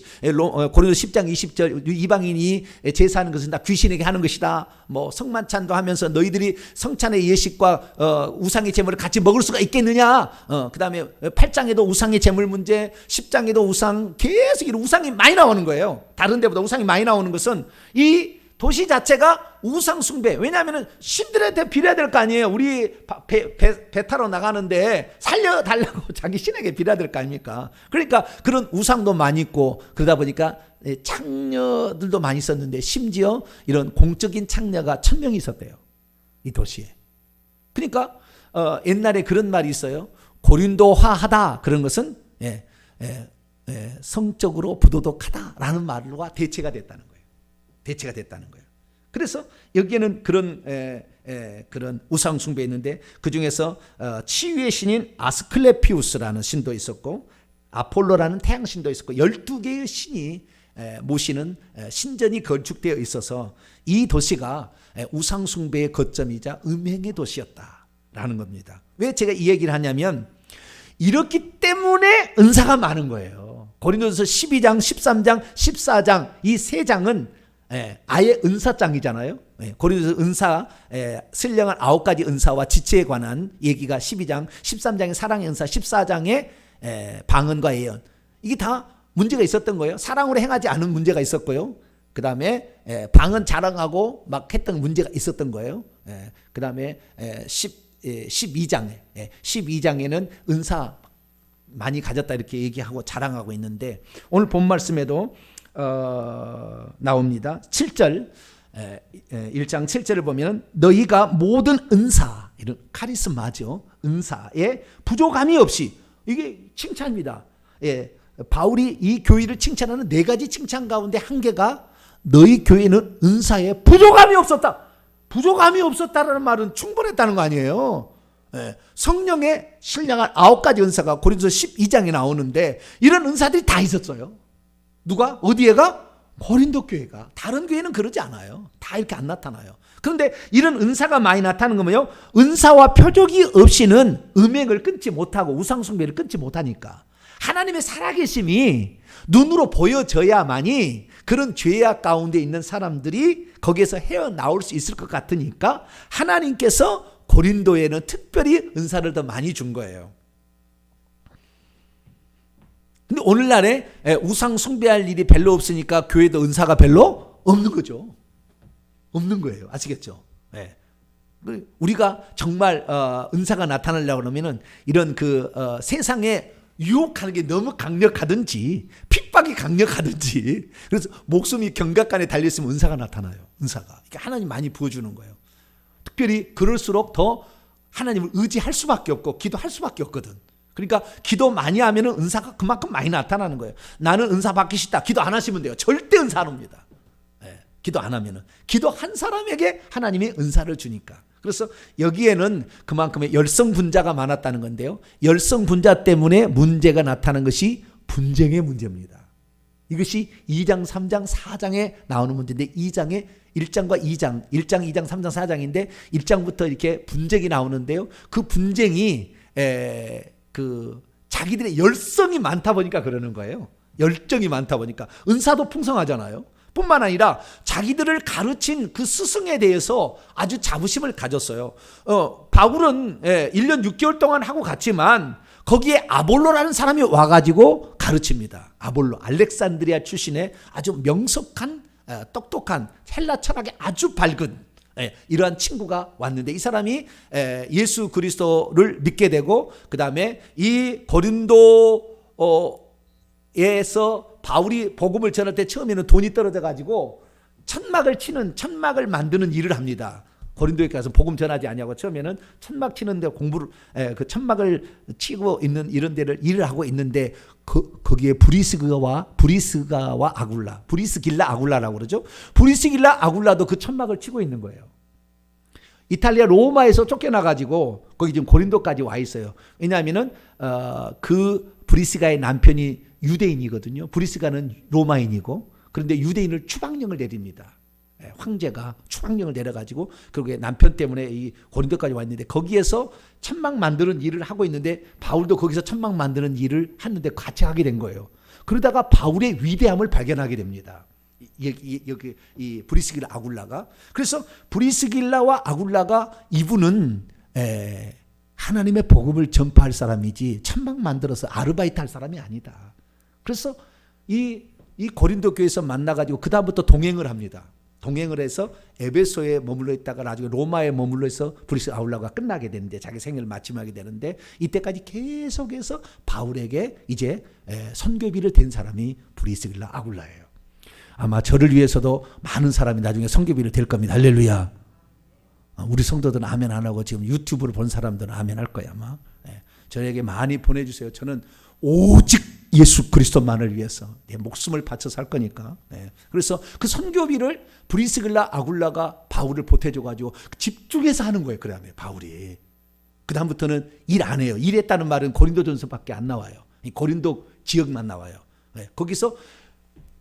10장 20절 이방인이 제사하는 것은 다 귀신에게 하는 것이다. 뭐 성만찬도 하면서 너희들이 성찬의 예식과 우상의 제물을 같이 먹을 수가 있겠느냐. 그 다음에 8장에도 우상의 제물 문제, 10장에도 우상, 계속 이런 우상이 많이 나오는 거예요. 다른 데보다 우상이 많이 나오는 것은 이 도시 자체가 우상 숭배. 왜냐하면 신들한테 빌어야 될 거 아니에요. 우리 배 타러 나가는데 살려달라고 자기 신에게 빌어야 될 거 아닙니까? 그러니까 그런 우상도 많이 있고, 그러다 보니까 창녀들도 많이 있었는데, 심지어 이런 공적인 창녀가 1000명이 있었대요, 이 도시에. 그러니까 옛날에 그런 말이 있어요. 고린도화하다, 그런 것은 성적으로 부도덕하다라는 말과 대체가 됐다는 거예요. 대체가 됐다는 거예요. 그래서 여기에는 그런 우상 숭배 있는데, 그 중에서 치유의 신인 아스클레피우스라는 신도 있었고, 아폴로라는 태양 신도 있었고, 12개의 신이 모시는 신전이 건축되어 있어서 이 도시가 우상 숭배의 거점이자 음행의 도시였다라는 겁니다. 왜 제가 이 얘기를 하냐면, 이렇기 때문에 은사가 많은 거예요. 고린도전서 12장, 13장, 14장 이 세 장은 아예 은사장이잖아요. 고린도서 은사, 신령한 9가지 은사와 지체에 관한 얘기가 12장, 13장의 사랑의 은사, 14장의 방언과 예언. 이게 다 문제가 있었던 거예요. 사랑으로 행하지 않은 문제가 있었고요. 그 다음에 방언 자랑하고 막 했던 문제가 있었던 거예요. 그 다음에 12장에는 은사 많이 가졌다 이렇게 얘기하고 자랑하고 있는데, 오늘 본 말씀에도 나옵니다. 7절, 1장 7절을 보면 너희가 모든 은사, 이런 카리스마죠, 은사에 부족함이 없이, 이게 칭찬입니다. 바울이 이 교회를 칭찬하는 4가지 칭찬 가운데 한 개가 너희 교회는 은사에 부족함이 없었다. 부족함이 없었다라는 말은 충분했다는 거 아니에요. 성령의 신령한 9가지 은사가 고린도서 12장에 나오는데, 이런 은사들이 다 있었어요. 누가? 어디에가? 고린도 교회가. 다른 교회는 그러지 않아요. 다 이렇게 안 나타나요. 그런데 이런 은사가 많이 나타나는 거면요, 은사와 표적이 없이는 음행을 끊지 못하고 우상숭배를 끊지 못하니까, 하나님의 살아계심이 눈으로 보여져야만이 그런 죄악 가운데 있는 사람들이 거기에서 헤어나올 수 있을 것 같으니까, 하나님께서 고린도에는 특별히 은사를 더 많이 준 거예요. 근데 오늘날에 우상 숭배할 일이 별로 없으니까 교회도 은사가 별로 없는 거죠. 없는 거예요. 아시겠죠? 우리가 정말 은사가 나타나려고 그러면은 이런 세상에 유혹하는 게 너무 강력하든지 핍박이 강력하든지, 그래서 목숨이 경각간에 달려있으면 은사가 나타나요. 은사가. 이게 하나님 많이 부어주는 거예요. 특별히 그럴수록 더 하나님을 의지할 수밖에 없고 기도할 수밖에 없거든. 그러니까 기도 많이 하면 은사가 그만큼 많이 나타나는 거예요. 나는 은사 받기 싫다, 기도 안 하시면 돼요. 절대 은사 안 옵니다. 기도 안 하면은. 기도한 사람에게 하나님이 은사를 주니까. 그래서 여기에는 그만큼의 열성분자가 많았다는 건데요, 열성분자 때문에 문제가 나타나는 것이 분쟁의 문제입니다. 이것이 2장, 3장, 4장에 나오는 문제인데, 2장에 1장과 2장, 1장, 2장, 3장, 4장인데 1장부터 이렇게 분쟁이 나오는데요, 그 분쟁이 자기들의 열성이 많다 보니까 그러는 거예요. 열정이 많다 보니까. 은사도 풍성하잖아요. 뿐만 아니라 자기들을 가르친 그 스승에 대해서 아주 자부심을 가졌어요. 바울은 1년 6개월 동안 하고 갔지만 거기에 아볼로라는 사람이 와가지고 가르칩니다. 아볼로, 알렉산드리아 출신의 아주 명석한, 똑똑한, 헬라 철학에 아주 밝은 이러한 친구가 왔는데, 이 사람이 예수 그리스도를 믿게 되고, 그 다음에 이 고린도에서 바울이 복음을 전할 때 처음에는 돈이 떨어져 가지고 천막을 만드는 일을 합니다. 고린도에 가서 복음 전하지 아니하고 처음에는 천막 치는데 그 천막을 치고 있는 이런 데를 일을 하고 있는데, 거기에 브리스길라 아굴라라고 그러죠. 브리스길라 아굴라도 그 천막을 치고 있는 거예요. 이탈리아 로마에서 쫓겨나가지고 거기 지금 고린도까지 와 있어요. 왜냐하면은 그 브리스가의 남편이 유대인이거든요. 브리스가는 로마인이고, 그런데 유대인을 추방령을 내립니다. 황제가 추방령을 내려가지고 그렇게 남편 때문에 이 고린도까지 왔는데, 거기에서 천막 만드는 일을 하고 있는데, 바울도 거기서 천막 만드는 일을 했는데 같이 하게 된 거예요. 그러다가 바울의 위대함을 발견하게 됩니다. 여기 이 브리스길라 아굴라가. 그래서 브리스길라와 아굴라가, 이분은 하나님의 복음을 전파할 사람이지 천막 만들어서 아르바이트 할 사람이 아니다. 그래서 이 고린도 교회에서 만나가지고 그 다음부터 동행을 합니다. 동행을 해서 에베소에 머물러 있다가 나중에 로마에 머물러 있어 브리스길라 아굴라가 끝나게 되는데 자기 생애를 마침하게 되는데 이때까지 계속해서 바울에게 이제 선교비를 댄 사람이 브리스길라 아굴라예요. 아마 저를 위해서도 많은 사람이 나중에 선교비를 댈 겁니다. 할렐루야. 우리 성도들은 아멘 안 하고 지금 유튜브를 본 사람들은 아멘 할 거야 아마. 저에게 많이 보내주세요. 저는 오직 예수 그리스도만을 위해서 내 목숨을 바쳐서 할 거니까. 그래서 그 선교비를 브리스길라 아굴라가 바울을 보태줘가지고 집중해서 하는 거예요. 그 다음에 바울이. 그 다음부터는 일 안 해요. 일했다는 말은 고린도전서밖에 안 나와요. 이 고린도 지역만 나와요. 거기서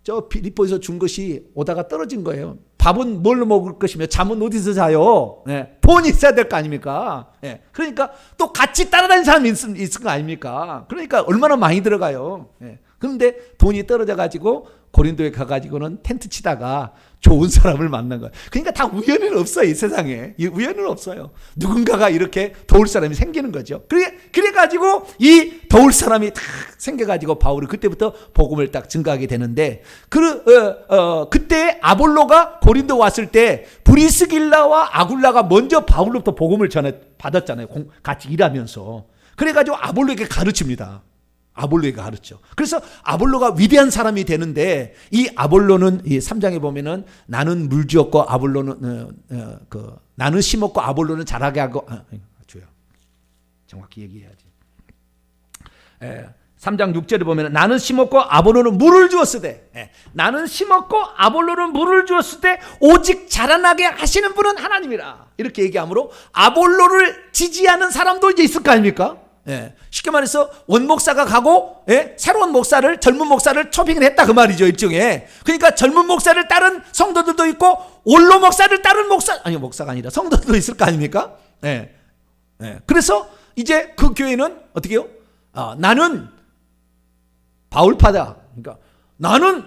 저 빌립보에서 준 것이 오다가 떨어진 거예요. 밥은 뭘로 먹을 것이며 잠은 어디서 자요? 돈이 있어야 될 거 아닙니까? 그러니까 또 같이 따라다니는 사람이 있을 거 아닙니까? 그러니까 얼마나 많이 들어가요. 그런데 돈이 떨어져 가지고 고린도에 가가지고는 텐트 치다가 좋은 사람을 만난 거예요. 그러니까 다 우연은 없어요. 이 세상에. 우연은 없어요. 누군가가 이렇게 도울 사람이 생기는 거죠. 그래가지고 이 도울 사람이 딱 생겨가지고 바울이 그때부터 복음을 딱 증가하게 되는데 그때 아볼로가 고린도 왔을 때 브리스길라와 아굴라가 먼저 바울로부터 복음을 받았잖아요. 같이 일하면서. 그래가지고 아볼로에게 가르칩니다. 아볼로에게 가르쳐. 그래서 아볼로가 위대한 사람이 되는데 이 아볼로는 이 3장에 보면은 나는 물 주었고 아볼로는 나는 심었고 아볼로는 자라게 하고 주요. 정확히 얘기해야지. 3장 6절에 보면은 나는 심었고 아볼로는 물을 주었으되 나는 심었고 아볼로는 물을 주었으되 오직 자라나게 하시는 분은 하나님이라. 이렇게 얘기하므로 아볼로를 지지하는 사람도 이제 있을 거 아닙니까? 쉽게 말해서 원목사가 가고 새로운 목사를 젊은 목사를 초빙을 했다 그 말이죠. 일종의. 그러니까 젊은 목사를 따른 성도들도 있고 원로 목사를 따른 목사가 아니라 성도들도 있을 거 아닙니까? 그래서 이제 그 교회는 어떻게 해요? 나는 바울파다. 그러니까 나는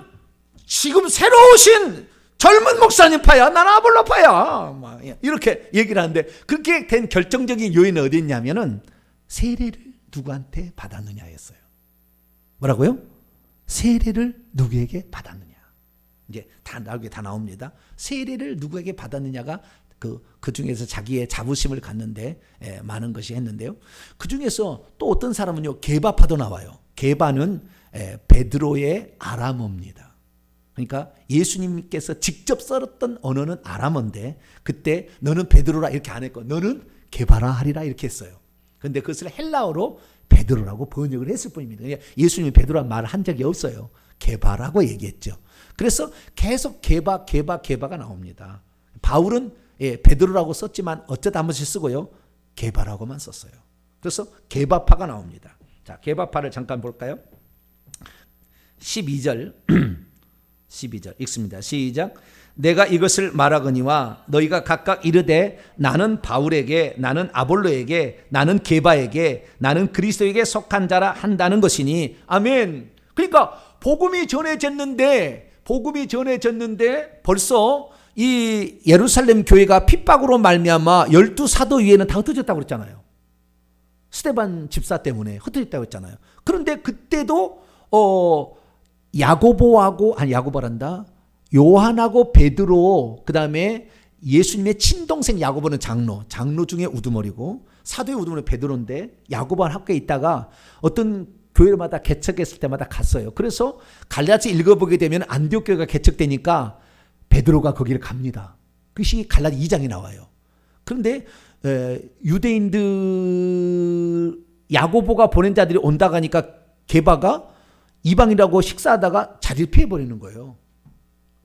지금 새로 오신 젊은 목사님 파야. 나는 아볼로 파야. 이렇게 얘기를 하는데 그렇게 된 결정적인 요인은 어디 있냐면은 세례를 누구한테 받았느냐였어요. 뭐라고요? 세례를 누구에게 받았느냐. 이제 다 나옵니다. 세례를 누구에게 받았느냐가 그 중에서 자기의 자부심을 갖는데 많은 것이 했는데요. 그 중에서 또 어떤 사람은요, 게바파도 나와요. 게바는 베드로의 아람어입니다. 그러니까 예수님께서 직접 썼던 언어는 아람어인데 그때 너는 베드로라 이렇게 안 했고 너는 게바라 하리라 이렇게 했어요. 그런데 그것을 헬라어로 베드로라고 번역을 했을 뿐입니다. 예수님이 베드로란 말을 한 적이 없어요. 게바라고 얘기했죠. 그래서 계속 게바가 나옵니다. 바울은 베드로라고 썼지만 어쩌다 한 번씩 쓰고요. 게바라고만 썼어요. 그래서 게바파가 나옵니다. 자, 게바파를 잠깐 볼까요? 12절 읽습니다. 시작. 내가 이것을 말하거니와 너희가 각각 이르되 나는 바울에게 나는 아볼로에게 나는 게바에게 나는 그리스도에게 속한 자라 한다는 것이니 아멘. 그러니까 복음이 전해졌는데 벌써 이 예루살렘 교회가 핍박으로 말미암아 12사도 위에는 다 흩어졌다고 그랬잖아요. 스데반 집사 때문에 흩어졌다고 했잖아요. 그런데 그때도 요한하고 베드로, 그 다음에 예수님의 친동생 야고보는 장로 중에 우두머리고 사도의 우두머리 베드로인데 야고보는 학교에 있다가 어떤 교회마다 개척했을 때마다 갔어요. 그래서 갈라디아 읽어보게 되면 안디옥 교회가 개척되니까 베드로가 거기를 갑니다. 그것이 갈라디아 2장에 나와요. 그런데 유대인들 야고보가 보낸 자들이 온다고 하니까 게바가 이방이라고 식사하다가 자리를 피해버리는 거예요.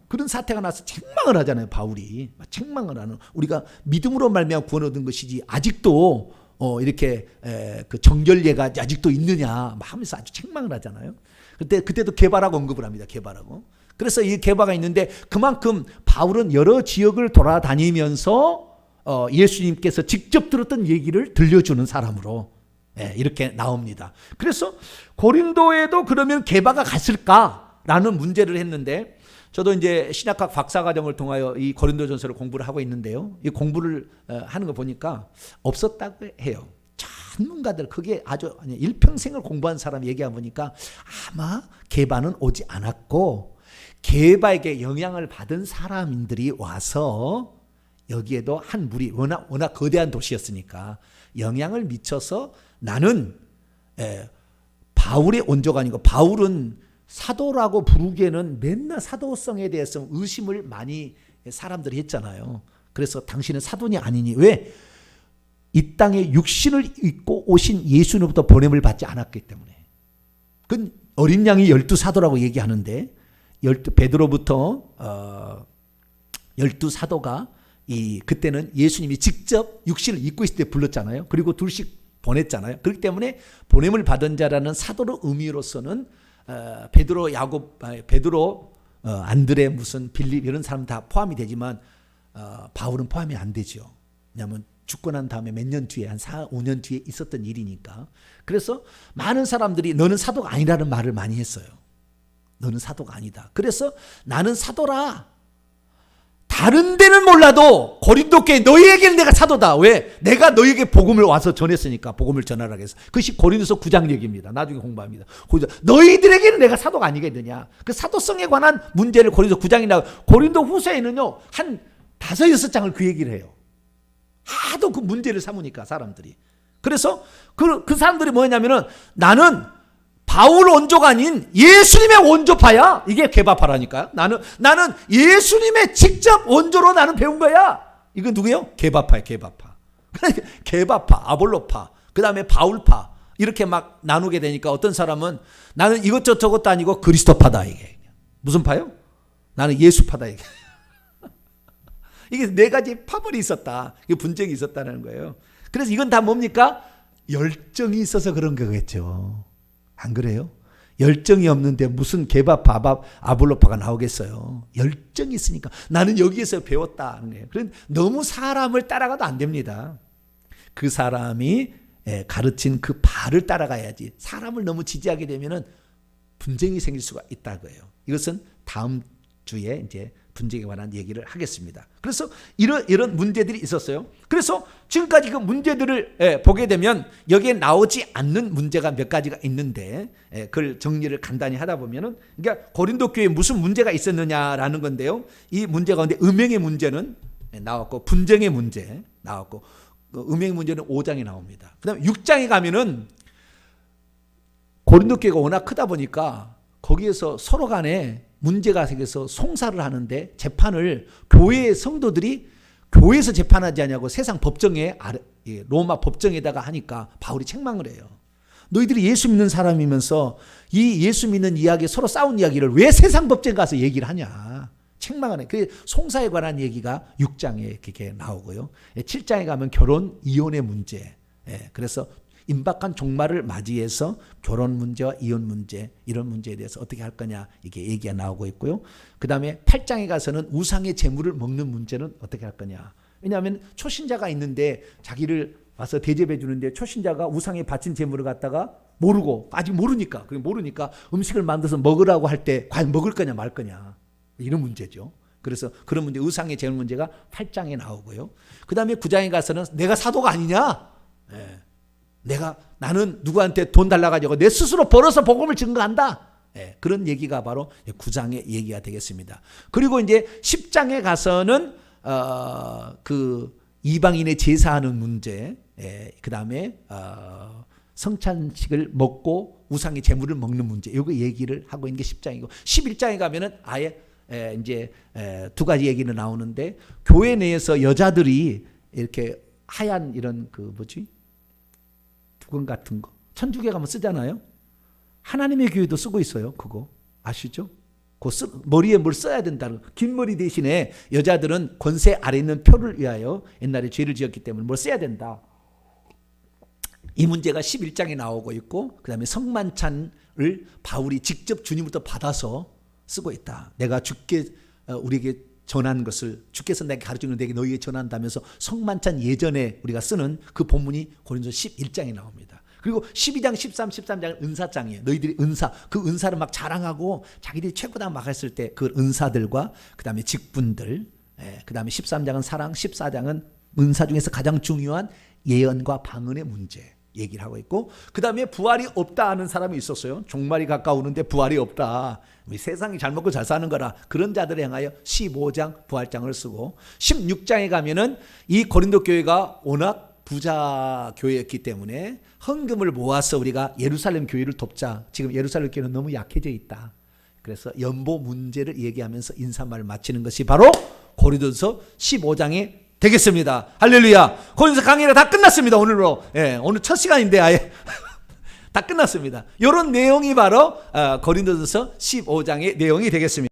그런 사태가 나서 책망을 하잖아요. 바울이 책망을 하는, 우리가 믿음으로 말미암아 구원 얻은 것이지 아직도 이렇게 그 정결례가 아직도 있느냐 하면서 아주 책망을 하잖아요. 그때도 게바라고 언급을 합니다. 게바라고. 그래서 이 게바가 있는데 그만큼 바울은 여러 지역을 돌아다니면서 예수님께서 직접 들었던 얘기를 들려주는 사람으로 이렇게 나옵니다. 그래서 고린도에도 그러면 게바가 갔을까라는 문제를 했는데, 저도 이제 신약학 박사과정을 통하여 이 고린도전서를 공부를 하고 있는데요. 이 공부를 하는 거 보니까 없었다고 해요. 전문가들, 그게 아주 일평생을 공부한 사람 얘기해 보니까 아마 게바는 오지 않았고 게바에게 영향을 받은 사람들이 와서 여기에도 한 무리, 워낙 거대한 도시였으니까 영향을 미쳐서 나는 바울의 원조가 아니고, 바울은 사도라고 부르기에는 맨날 사도성에 대해서 의심을 많이 사람들이 했잖아요. 그래서 당신은 사도니 아니니, 왜? 이 땅에 육신을 입고 오신 예수님부터 보냄을 받지 않았기 때문에. 그 어린 양이 12사도라고 얘기하는데, 베드로부터 12사도가 그때는 예수님이 직접 육신을 입고 있을 때 불렀잖아요. 그리고 둘씩 보냈잖아요. 그렇기 때문에 보냄을 받은 자라는 사도의 의미로서는 베드로, 야곱, 베드로, 안드레, 무슨 빌립 이런 사람 다 포함이 되지만 바울은 포함이 안 되죠. 왜냐하면 죽고 난 다음에 몇 년 뒤에, 한 4, 5년 뒤에 있었던 일이니까. 그래서 많은 사람들이 너는 사도가 아니라는 말을 많이 했어요. 너는 사도가 아니다. 그래서 나는 사도라. 다른 데는 몰라도 고린도 교회 너희에게는 내가 사도다. 왜? 내가 너희에게 복음을 와서 전했으니까, 복음을 전하라 해서. 그것이 고린도서 9장 얘기입니다. 나중에 공부합니다. 너희들에게는 내가 사도가 아니겠느냐. 그 사도성에 관한 문제를 고린도서 9장이 나오고, 고린도 후서에는요 한 5, 6장을 그 얘기를 해요. 하도 그 문제를 삼으니까 사람들이. 그래서 그 사람들이 뭐냐면은, 나는 바울 원조가 아닌 예수님의 원조파야. 이게 게바파라니까요. 나는 예수님의 직접 원조로 나는 배운 거야. 이건 누구예요? 게바파예요. 게바파. 게바파, 아볼로파, 그 다음에 바울파, 이렇게 막 나누게 되니까 어떤 사람은 나는 이것저것 저것도 아니고 그리스도파다. 이게 무슨 파요? 나는 예수파다. 이게 네 가지 파벌이 있었다. 이게 분쟁이 있었다는 거예요. 그래서 이건 다 뭡니까? 열정이 있어서 그런 거겠죠. 안 그래요? 열정이 없는데 무슨 게바파, 아볼로파가 나오겠어요. 열정이 있으니까. 나는 여기에서 배웠다. 그런데 너무 사람을 따라가도 안 됩니다. 그 사람이 가르친 그 바를 따라가야지. 사람을 너무 지지하게 되면은 분쟁이 생길 수가 있다고요. 이것은 다음 주에 이제 분쟁에 관한 얘기를 하겠습니다. 그래서 이런 문제들이 있었어요. 그래서 지금까지 그 문제들을 보게 되면 여기에 나오지 않는 문제가 몇 가지가 있는데, 그걸 정리를 간단히 하다 보면은, 그러니까 고린도 교회에 무슨 문제가 있었느냐라는 건데요. 이 문제 가운데 음행의 문제는 나왔고, 분쟁의 문제 나왔고, 음행 문제는 5장에 나옵니다. 그다음에 6장에 가면은 고린도 교회가 워낙 크다 보니까 거기에서 서로 간에 문제가 생겨서 송사를 하는데, 재판을 교회의 성도들이 교회에서 재판하지 않냐고 세상 법정에, 로마 법정에다가 하니까 바울이 책망을 해요. 너희들이 예수 믿는 사람이면서 이 예수 믿는 이야기, 서로 싸운 이야기를 왜 세상 법정에 가서 얘기를 하냐. 책망을 해. 그 송사에 관한 얘기가 6장에 이렇게 나오고요. 7장에 가면 결혼, 이혼의 문제. 그래서 임박한 종말을 맞이해서 결혼 문제와 이혼 문제, 이런 문제에 대해서 어떻게 할 거냐, 이게 얘기가 나오고 있고요. 그 다음에 8장에 가서는 우상의 재물을 먹는 문제는 어떻게 할 거냐. 왜냐하면 초신자가 있는데 자기를 와서 대접해 주는데, 초신자가 우상에 바친 재물을 갖다가 모르고, 아직 모르니까 음식을 만들어서 먹으라고 할 때 과연 먹을 거냐 말 거냐, 이런 문제죠. 그래서 그런 문제, 우상의 재물 문제가 8장에 나오고요. 그 다음에 9장에 가서는 내가 사도가 아니냐. 나는 누구한테 돈 달라가지고 내 스스로 벌어서 복음을 증거한다. 그런 얘기가 바로 9장의 얘기가 되겠습니다. 그리고 이제 10장에 가서는 그 이방인의 제사하는 문제, 그 다음에 성찬식을 먹고 우상의 제물을 먹는 문제, 이거 얘기를 하고 있는 게 10장이고, 11장에 가면은 아예 이제 두 가지 얘기는 나오는데, 교회 내에서 여자들이 이렇게 하얀 이런 그 두건 같은 거, 천주교 가면 쓰잖아요. 하나님의 교회도 쓰고 있어요. 그거 아시죠? 머리에 뭘 써야 된다는 거. 긴 머리 대신에 여자들은 권세 아래 있는 표를 위하여 옛날에 죄를 지었기 때문에 뭘 써야 된다. 이 문제가 11장에 나오고 있고, 그 다음에 성만찬을 바울이 직접 주님부터 받아서 쓰고 있다. 내가 주께 우리에게 전한 것을 주께서 내게 가르치는 내게 너희에게 전한다면서 성만찬 예전에 우리가 쓰는 그 본문이 고린도서 11장에 나옵니다. 그리고 12장, 13, 13장은 은사장이에요. 너희들이 그 은사를 막 자랑하고 자기들이 최고다 막 했을 때 그 은사들과 그 다음에 직분들, 그 다음에 13장은 사랑, 14장은 은사 중에서 가장 중요한 예언과 방언의 문제. 얘기를 하고 있고, 그 다음에 부활이 없다 하는 사람이 있었어요. 종말이 가까우는데 부활이 없다. 세상이 잘 먹고 잘 사는 거라 그런 자들에 향하여 15장 부활장을 쓰고, 16장에 가면은 이 고린도 교회가 워낙 부자 교회였기 때문에 헌금을 모아서 우리가 예루살렘 교회를 돕자. 지금 예루살렘 교회는 너무 약해져 있다. 그래서 연보 문제를 얘기하면서 인사말을 마치는 것이 바로 고린도서 15장이 되겠습니다. 할렐루야. 고린도서 강의가 다 끝났습니다. 오늘로. 오늘 첫 시간인데 아예 다 끝났습니다. 이런 내용이 바로 고린도서 15장의 내용이 되겠습니다.